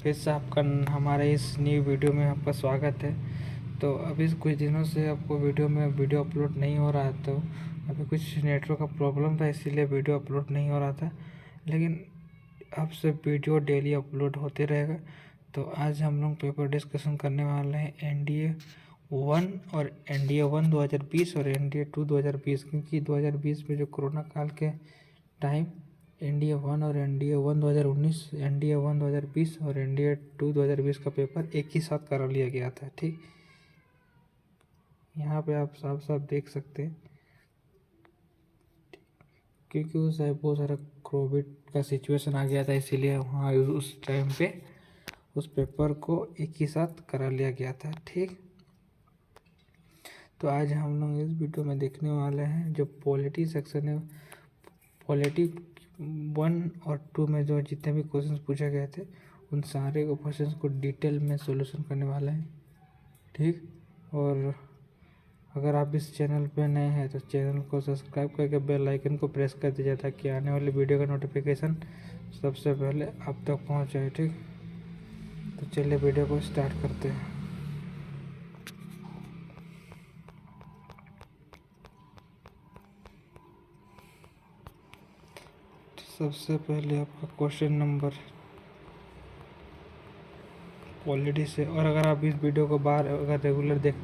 फिर से आपका हमारे इस न्यू वीडियो में आपका स्वागत है। तो अभी कुछ दिनों से आपको वीडियो अपलोड नहीं हो रहा, तो अभी कुछ नेटवर्क का प्रॉब्लम था, इसीलिए वीडियो अपलोड नहीं हो रहा था। लेकिन अब से वीडियो डेली अपलोड होते रहेगा। तो आज हम लोग पेपर डिस्कशन करने वाले हैं NDA 1 और NDA 1 2020 और NDA 2 2020, क्योंकि 2020 में जो कोरोना काल के टाइम NDA 1 और NDA 1 2019, NDA 1 2020 और NDA 2 2020 का पेपर एक ही साथ करा लिया गया था। ठीक, यहाँ पे आप साफ साफ देख सकते हैं, क्योंकि उस टाइम बहुत सारा कोविड का सिचुएशन आ गया था, इसीलिए वहाँ उस टाइम पे उस पेपर को एक ही साथ करा लिया गया था। ठीक, तो आज हम लोग इस वीडियो में देखने वाले हैं जो पॉलिटी सेक्शन है, पॉलिटी 1 और 2 में जो जितने भी क्वेश्चंस पूछे गए थे उन सारे क्वेश्चंस को डिटेल में सॉल्यूशन करने वाले हैं। ठीक, और अगर आप इस चैनल पे नए हैं तो चैनल को सब्सक्राइब करके बेल आइकन को प्रेस कर दीजिए, ताकि आने वाली वीडियो का नोटिफिकेशन सबसे पहले आप तक पहुंच जाए। ठीक, तो चलिए वीडियो को स्टार्ट करते हैं। सबसे पहले आपका क्वेश्चन नंबर पॉलिटी से, और अगर आप इस वीडियो को बार अगर रेगुलर देख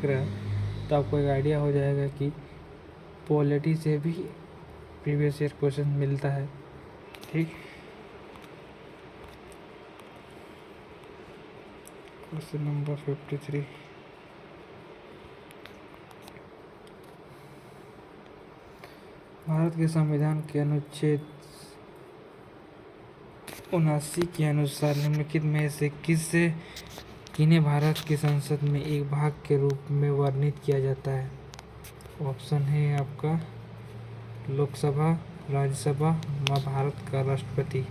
रहे हैं तो आपको एक आइडिया हो जाएगा कि पॉलिटी से भी प्रीवियस ईयर क्वेश्चन मिलता है। ठीक, क्वेश्चन नंबर 53, भारत के संविधान के अनुच्छेद 79 के अनुसार निम्नलिखित में से किन्हें भारत की संसद में एक भाग के रूप में वर्णित किया जाता है? ऑप्शन है आपका लोकसभा, राज्यसभा व भारत का राष्ट्रपति।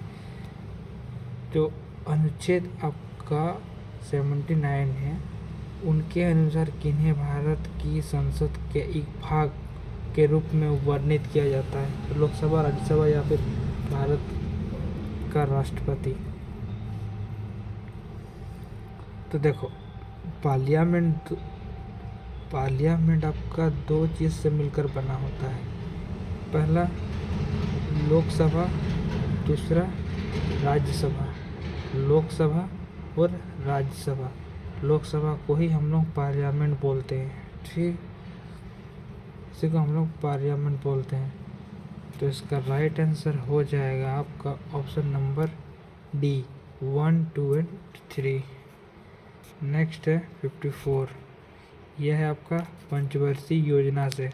जो अनुच्छेद आपका 79 है, उनके अनुसार किन्हें भारत की संसद के एक भाग के रूप में वर्णित किया जाता है? लोकसभा, राज्यसभा या फिर भारत का राष्ट्रपति। तो देखो, पार्लियामेंट आपका दो चीज़ से मिलकर बना होता है। पहला लोकसभा, दूसरा राज्यसभा। लोकसभा और राज्यसभा, लोकसभा को ही हम लोग पार्लियामेंट बोलते हैं। ठीक, इसी को हम लोग पार्लियामेंट बोलते हैं। तो इसका राइट आंसर हो जाएगा आपका option number D, 1, 2 and 3। Next है 54, यह है आपका पंचवर्षीय योजना से।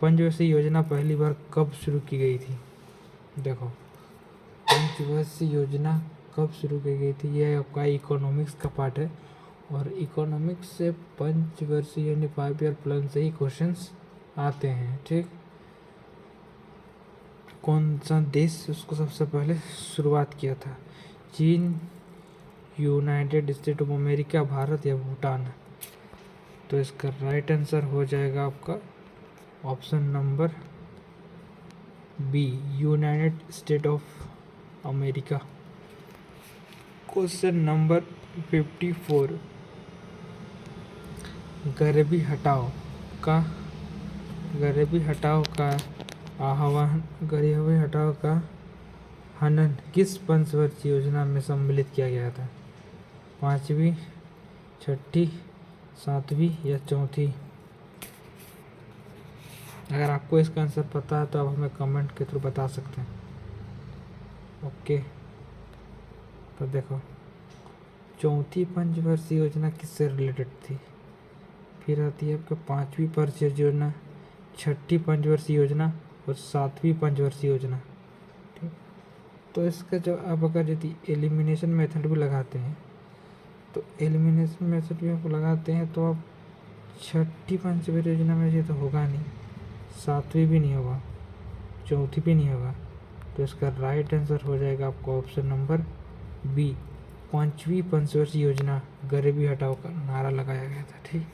पंचवर्षीय योजना पहली बार कब शुरू की गई थी? देखो, पंचवर्षीय योजना कब शुरू की गई थी, यह आपका इकोनॉमिक्स का पार्ट है, और इकोनॉमिक्स से पंचवर्षीय यानी 5 ईयर प्लान से ही क्वेश्चंस आते हैं। ठीक, कौन सा देश उसको सबसे पहले शुरुआत किया था? चीन, united state of America, Bharat या भूटान? तो इसका राइट आंसर हो जाएगा आपका option number B, united state of America. Question number 54, गरीबी हटाओ का हनन किस पंचवर्षीय योजना में सम्मिलित किया गया था? 5वीं, 6ठी, 7वीं या 4थी? अगर आपको इसका आंसर पता है तो आप हमें कमेंट के थ्रू बता सकते हैं। ओके, तो देखो, 4थी पंचवर्षीय योजना किससे रिलेटेड थी? फिर आती है आपका 5वीं पंचवर्षीय योजना, 6ठी पंचवर्षीय योजना और 7वीं पंचवर्षीय योजना। ठीक, तो इसका जो आप अगर यदि एलिमिनेशन मेथड भी लगाते हैं, तो एलिमिनेशन मेथड भी आप लगाते हैं तो आप 6ठी पंचवर्षीय योजना में से तो होगा नहीं, 7वीं भी नहीं होगा, 4थी भी नहीं होगा। तो इसका राइट आंसर हो जाएगा आपका ऑप्शन नंबर बी, 5वीं पंचवर्षीय योजना, गरीबी हटाओ का नारा लगाया गया था। ठीक,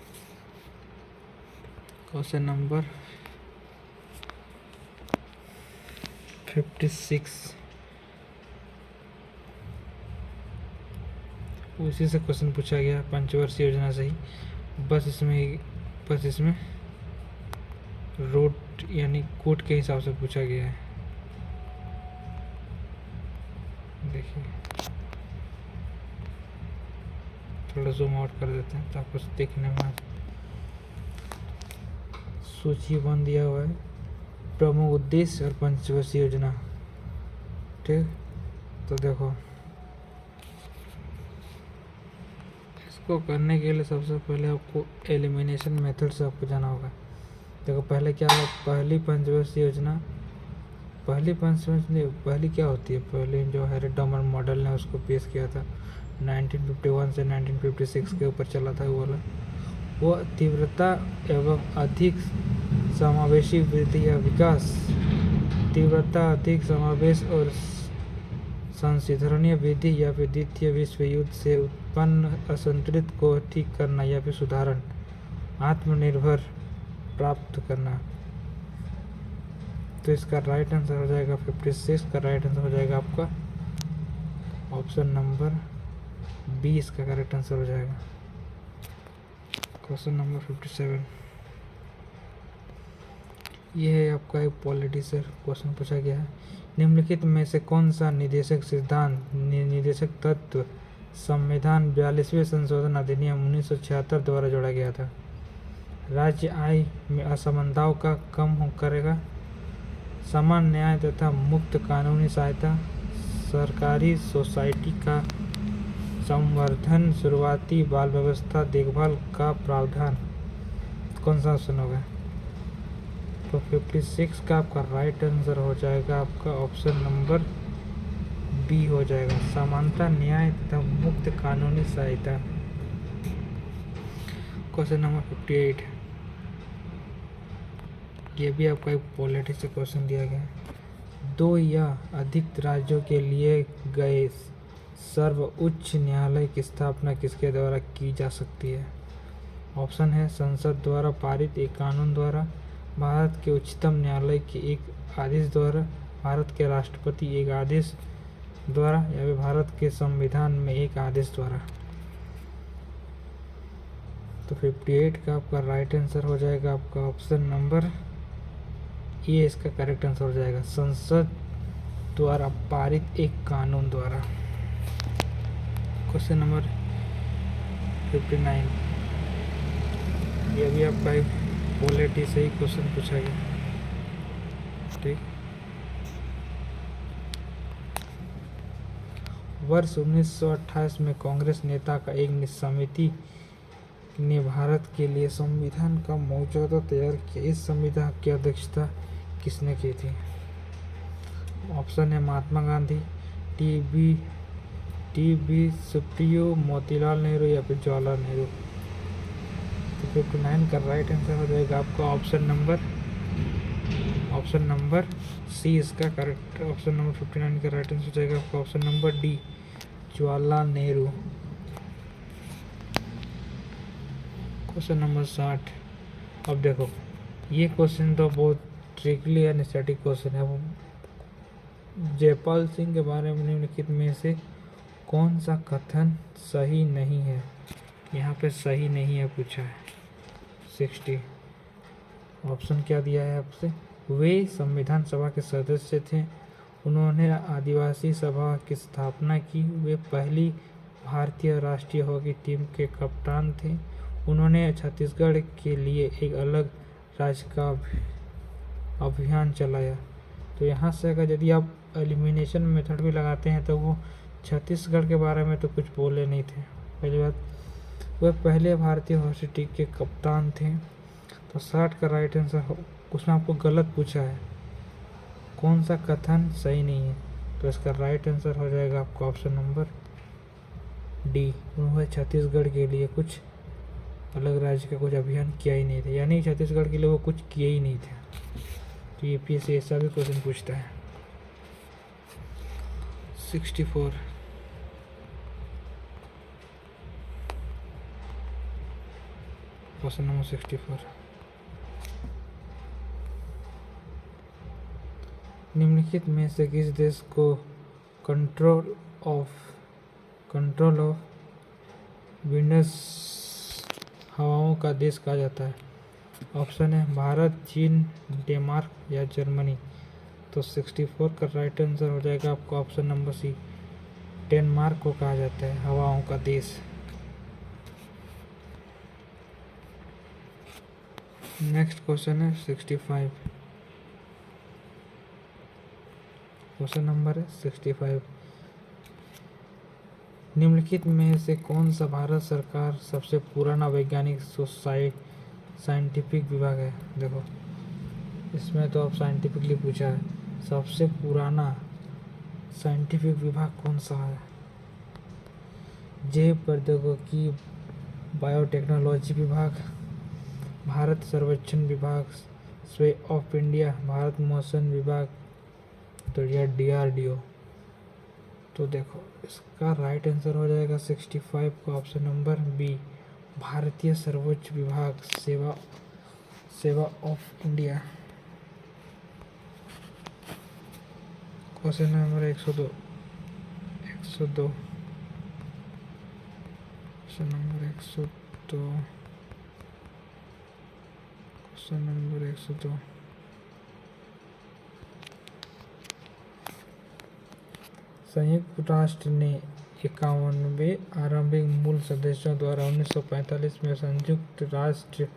क्वेश्चन नंबर 56, उसी से क्वेश्चन पूछा गया, पंचवर्षीय योजना से ही। बस इसमें रोड यानी कोट के हिसाब से पूछा गया है। देखिए थोड़ा जूम आउट कर देते हैं तो आपको देखने में सूचीबद्ध दिया हुआ है, प्रमुख उद्देश्य और पंचवर्षीय योजना। ठीक, तो देखो इसको करने के लिए सबसे पहले आपको एलिमिनेशन मेथड से आपको जाना होगा। देखो पहले क्या है, पहली क्या होती है, पहले जो हैरिस डॉमर मॉडल ने उसको पेश किया था 1951 से 1956 के ऊपर चला था वो तीव्रता एवं अधिक समावेशी वृद्धि या विकास, तीव्रता, अधिक समावेश और संशोधनीय वृद्धि या फिर द्वितीय विश्व युद्ध से उत्पन्न असंतुलित को ठीक करना या फिर सुधारण, आत्मनिर्भर प्राप्त करना। तो इसका राइट आंसर हो जाएगा 56 का राइट आंसर हो जाएगा आपका ऑप्शन नंबर 20 का करेक्ट आंसर हो जाएगा। क्वेश्चन नंबर 57, ये है आपका एक पॉलिटी से क्वेश्चन पूछा गया है। निम्नलिखित में से कौन सा निदेशक सिद्धांत निदेशक तत्व संविधान 42वें संशोधन अधिनियम 1976 द्वारा जोड़ा गया था? राज्य आय में असमानताओं का कम करेगा, समान न्याय तथा मुक्त कानूनी सहायता, सरकारी सोसाइटी का संवर्धन, शुरुआती बाल व्यवस्था देखभाल का प्रावधान। कौन सा ऑप्शन होगा? तो 56 का आपका राइट आंसर हो जाएगा आपका ऑप्शन नंबर बी हो जाएगा, समानता, न्याय तथा मुक्त कानूनी सहायता। क्वेश्चन नंबर 58, ये भी आपका एक पॉलिटिक्स से क्वेश्चन दिया गया है। 2 या अधिक राज्यों के लिए गए सर्वोच्च न्यायालय की स्थापना किसके द्वारा की जा सकती है? ऑप्शन है संसद द्वारा पारित एक कानून द्वारा, भारत के उच्चतम न्यायालय के एक आदेश द्वारा, भारत के राष्ट्रपति एक आदेश द्वारा या फिर भारत के संविधान में एक आदेश द्वारा। तो 58 का आपका राइट आंसर हो जाएगा आपका ऑप्शन नंबर ए, इसका करेक्ट आंसर हो जाएगा संसद द्वारा पारित एक कानून द्वारा। क्वेश्चन नंबर 59, ये भी आपका एक पॉलिटी से ही क्वेश्चन पूछा गया। ठीक, वर्ष 1928 में कांग्रेस नेता का एक समिति ने भारत के लिए संविधान का मसौदा तैयार किया। इस संविधान की अध्यक्षता किसने की थी? ऑप्शन है महात्मा गांधी, टी बी सुप्रियो, मोतीलाल नेहरू या फिर जवाहरलाल नेहरू। तो 59 का राइट आंसर हो जाएगा आपका ऑप्शन नंबर सी, इसका करेक्ट ऑप्शन नंबर 59 का राइट आंसर हो जाएगा आपका option number D, Jawaharlal Nehru. Question number 60, अब देखो ये क्वेश्चन तो बहुत ट्रिकली एंड स्टैटिक क्वेश्चन है। वो जयपाल सिंह के बारे में निम्नलिखित में से कौन सा कथन सही नहीं है? यहाँ पे सही नहीं है पूछा है। 60 ऑप्शन क्या दिया है आपसे? वे संविधान सभा के सदस्य थे, उन्होंने आदिवासी सभा की स्थापना की, वे पहली भारतीय राष्ट्रीय हॉकी टीम के कप्तान थे, उन्होंने छत्तीसगढ़ के लिए एक अलग राज्य का अभियान चलाया। तो यहाँ से अगर यदि आप एलिमिनेशन मेथड भी लगाते हैं तो वो छत्तीसगढ़ के बारे में तो कुछ बोले नहीं थे। पहली बात, वह पहले भारतीय हॉकी टीम के कप्तान थे। तो 60 का राइट आंसर, उसमें आपको गलत पूछा है, कौन सा कथन सही नहीं है? तो इसका राइट आंसर हो जाएगा आपका ऑप्शन नंबर डी, उन्होंने छत्तीसगढ़ के लिए कुछ अलग राज्य का कुछ अभियान किया ही नहीं था, यानी छत्तीसगढ़ के लिए वो कुछ किए ही नहीं थे। तो यूपीएससी ऐसा भी क्वेश्चन पूछता है। 64 क्वेश्चन नंबर 64, निम्नलिखित में से किस देश को कंट्रोल ऑफ विंडस हवाओं का देश कहा जाता है? ऑप्शन है भारत, चीन, डेनमार्क या जर्मनी। तो 64 का राइट आंसर हो जाएगा आपका ऑप्शन नंबर सी, डेनमार्क को कहा जाता है हवाओं का देश। नेक्स्ट क्वेश्चन है 65। क्वेश्चन नंबर है 65। निम्नलिखित में से कौन सा भारत सरकार सबसे पुराना वैज्ञानिक साइंटिफिक विभाग है? देखो इसमें तो अब साइंटिफिकली पूछा है, सबसे पुराना साइंटिफिक विभाग कौन सा है? जैव प्रौद्योगिकी बायोटेक्नोलॉजी विभाग, भारत सर्वेक्षण विभाग, सर्वे ऑफ इंडिया, भारत मौसम विभाग, तो यह DRDO। तो देखो इसका राइट आंसर हो जाएगा 65 का ऑप्शन नंबर बी, भारतीय सर्वोच्च विभाग, सेवा of India. Question number 102। Question number 102। Question number 102। संयुक्त राष्ट्र ने 51वें आरंभिक मूल सदस्यों द्वारा 1945 में संयुक्त राष्ट्र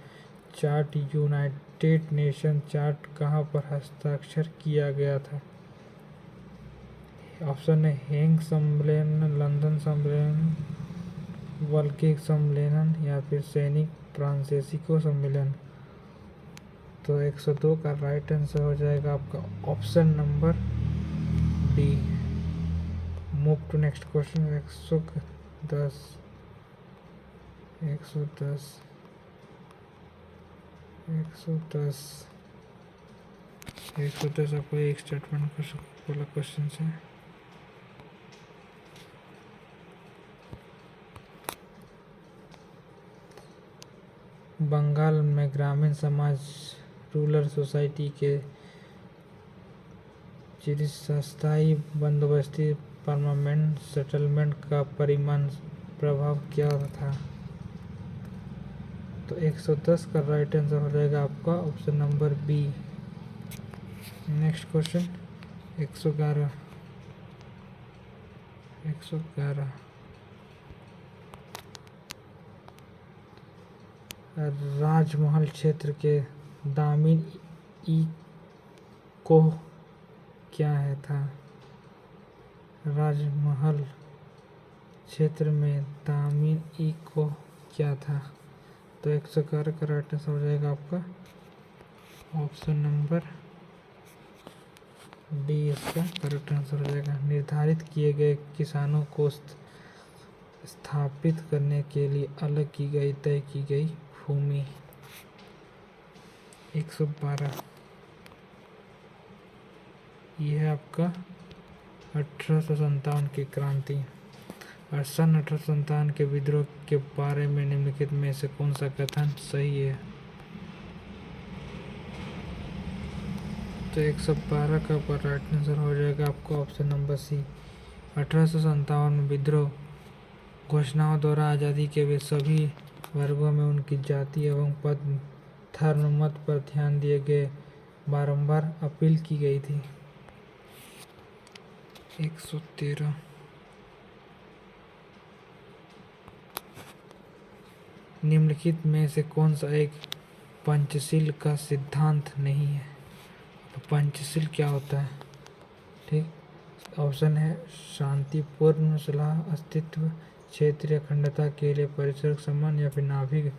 चार्ट यूनाइटेड नेशन चार्ट कहाँ पर हस्ताक्षर किया गया था? ऑप्शन है हेग सम्मेलन, लंदन सम्मेलन, वल्के सम्मेलन या फिर सैनिक फ्रांसिस्को सम्मेलन। तो 102 का राइट आंसर हो जाएगा आपका option number D. Move to next question 110। 110 आपको एक स्टेटमेंट वाला क्वेश्चन है। बंगाल में ग्रामीण समाज रूरल सोसाइटी के चिरस्थायी बंदोबस्ती परमानेंट सेटलमेंट का परिमाण प्रभाव क्या था? तो 110 का राइट आंसर हो जाएगा आपका option number B. Next question 111। Rajmahal क्षेत्र के दामिन इको क्या है था? राजमहल क्षेत्र में दामिन इको क्या था? तो 111 का राइट आंसर हो जाएगा आपका ऑप्शन नंबर डी, इसका करेक्ट आंसर हो जाएगा। निर्धारित किए गए किसानों को स्थापित करने के लिए अलग की गई तय की गई भूमि। 112 यह है आपका 1857 की क्रांति। और सन 1857 के विद्रोह के बारे में निम्नलिखित में से कौन सा कथन सही है? तो 112 का राइट आंसर हो जाएगा आपका ऑप्शन नंबर सी। 1857 में विद्रोह घोषणाओं द्वारा आज़ादी के वे सभी वर्गों में उनकी जाति एवं पद धर्म मत पर ध्यान दिए गए बारंबार अपील की गई थी। 113 निम्नलिखित में से कौन सा एक पंचशील का सिद्धांत नहीं है? तो पंचशील क्या होता है? ठीक, ऑप्शन है शांतिपूर्ण सलाह, अस्तित्व, क्षेत्रीय अखंडता के लिए परिसर सम्मान या फिर नाभिक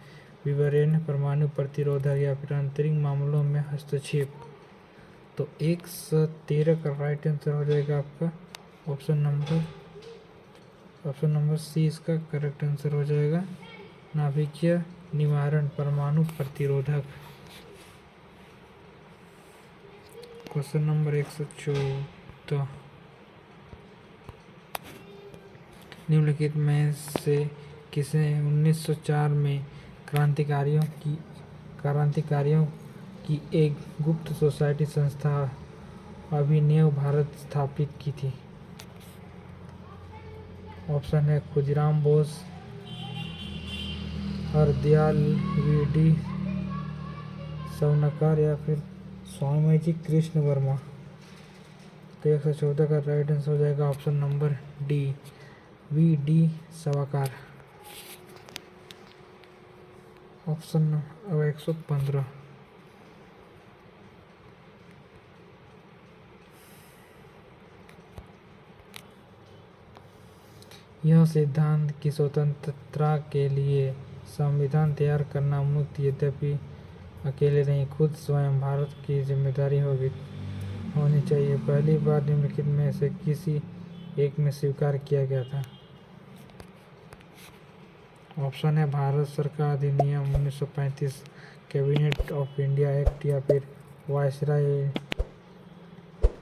विवरण, परमाणु प्रतिरोधक या फिर आंतरिक मामलों में हस्तक्षेप। तो 113 का राइट आंसर हो जाएगा आपका ऑप्शन नंबर सी, इसका करेक्ट आंसर हो जाएगा नाभिकीय निवारण, परमाणु प्रतिरोधक। क्वेश्चन नंबर 114 निम्नलिखित में से किसने 1904 में क्रांतिकारियों की एक गुप्त सोसाइटी संस्था अभिनव भारत स्थापित की थी? ऑप्शन है खुदीराम बोस, हरदयाल वीडी सवनकार या फिर स्वामी जी कृष्ण वर्मा। तो 114 का राइट आंसर हो जाएगा option number D, VD. Savarkar. Option अब 115। यह सिद्धांत की स्वतंत्रता के लिए संविधान तैयार करना मुक्त, यद्यपि अकेले नहीं, खुद स्वयं भारत की जिम्मेदारी होनी चाहिए। पहली बार निम्नलिखित में से किसी एक में स्वीकार किया गया था। ऑप्शन है भारत सरकार अधिनियम 1935, कैबिनेट ऑफ इंडिया एक्ट, या फिर वायसराय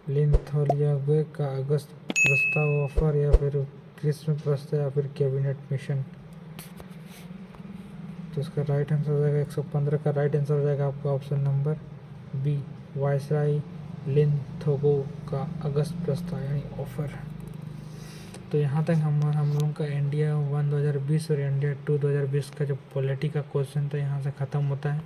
लिथुआनिया का अगस्त प्रस्ताव ऑफर, या फिर ग्रीष्म प्रस्ताव, या फिर कैबिनेट मिशन। तो इसका राइट आंसर हो जाएगा 115 का राइट आंसर हो जाएगा आपका ऑप्शन नंबर बी, वायसराय लिथुआनिया का अगस्त प्रस्ताव यानी ऑफर। तो यहाँ तक हम लोगों का इंडिया 1 2020 और इंडिया 2 2020 का जो पॉलिटी का क्वेश्चन था यहाँ से ख़त्म होता है।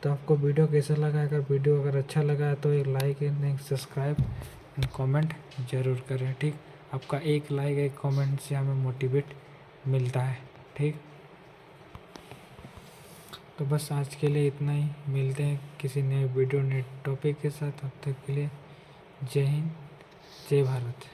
तो आपको वीडियो कैसा लगा? अगर वीडियो अच्छा लगा है तो एक like and subscribe and comment ज़रूर करें, ठीक। आपका एक लाइक एक कमेंट से हमें मोटिवेट मिलता है, ठीक। तो बस आज के लिए इतना ही, मिलते हैं किसी नए वीडियो नए टॉपिक के साथ। तब तक के लिए जय हिंद, जय भारत।